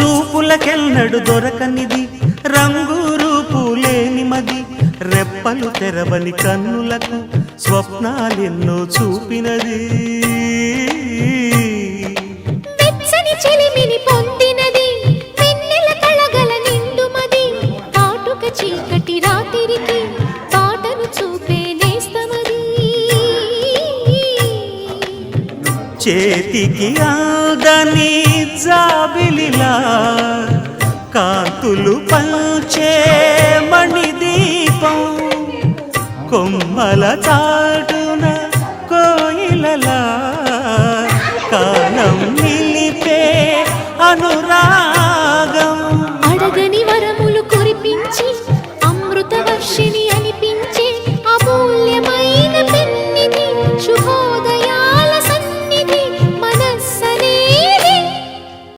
చూపులకెన్నడు దొరకనిది రంగు రూపు లేని మది రెప్పలు తెరవని కన్నులకు స్వప్నాలెన్నో చూపినది వెచ్చని చెలిమిని పొందినది వెన్నెల కళగల నిండుమది కాటుక చీకటి రాత్రికి పాటను చూపే నేస్తమది చేతికి ఆదని జాబిలిలా కాంతులు పంచే మణిదీపం కొమ్మల చాటున కోయిలలా కాలం నిలిపే అనురాగం